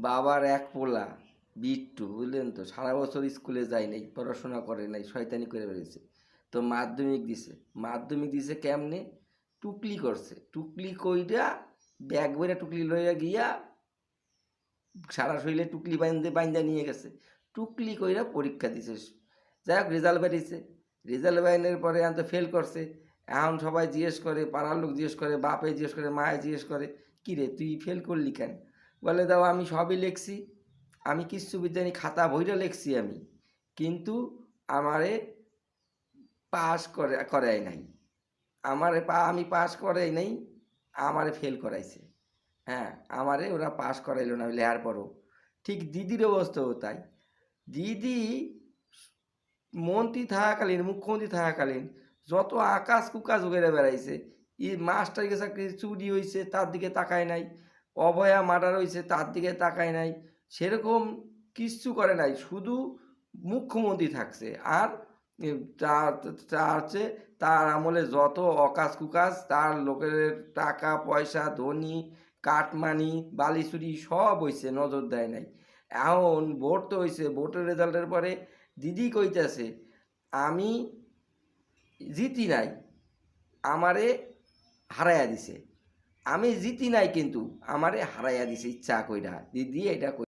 বাবার এক পোলা বিট্টু, বুঝলেন তো, সারা বছর স্কুলে যায় নাই, পড়াশোনা করে নাই, শয়তানি করে বেরিয়েছে। তো মাধ্যমিক দিছে কেমনে? টুকলি করছে, টুকলি কইরা ব্যাগ বইরা টুকলি লইয়া গিয়া সারা শরীরে টুকলি বাইন্দা নিয়ে গেছে, টুকলি কইরা পরীক্ষা দিছে। যাই হোক, রেজাল্ট বেরিয়েছে। রেজাল্ট বেরানোর পরে এখন তো ফেল করছে। এখন সবাই জিজ্ঞেস করে, পাড়ার লোক জিজ্ঞেস করে, বাপে জিজ্ঞেস করে, মায়ে জিজ্ঞেস করে, কী রে তুই ফেল করলি কেন? বলে দাও আমি সবই লিখছি, আমি কিচ্ছু বিজ্ঞানী খাতা বইটা লিখছি আমি, কিন্তু আমারে পাস করাই নাই, আমি পাস করাই নাই, আমারে ফেল করাইছে। হ্যাঁ, আমারে ওরা পাস করাইলো না লেহার পরও। ঠিক দিদির অবস্থাও তাই। দিদি মুখ্যমন্ত্রী থাকাকালীন যত আকাশ কুকাশ উগেরে বেড়াইছে, মাস্টার চাকরি চুরি হয়েছে তার দিকে তাকায় নাই, অভয়া মার্ডার হয়েছে তার দিকে তাকায় নাই, সেরকম কিচ্ছু করে নাই, শুধু মুখ্যমন্ত্রী থাকছে। আর তার তার হচ্ছে তার আমলে যত অকাশ কুকাশ, তার লোকের টাকা পয়সা, ধনী, কাটমানি, বালি চুরি সব হয়েছে, নজর দেয় নাই। এখন ভোট তো হয়েছে, ভোটের রেজাল্টের পরে দিদি কইতেছে আমি জিতি নাই, আমারে হারাইয়া দিছে। আমি জিতি নাই কিন্তু আমারে হারাইয়া দিছে ইচ্ছা কইরা, দিদি এটা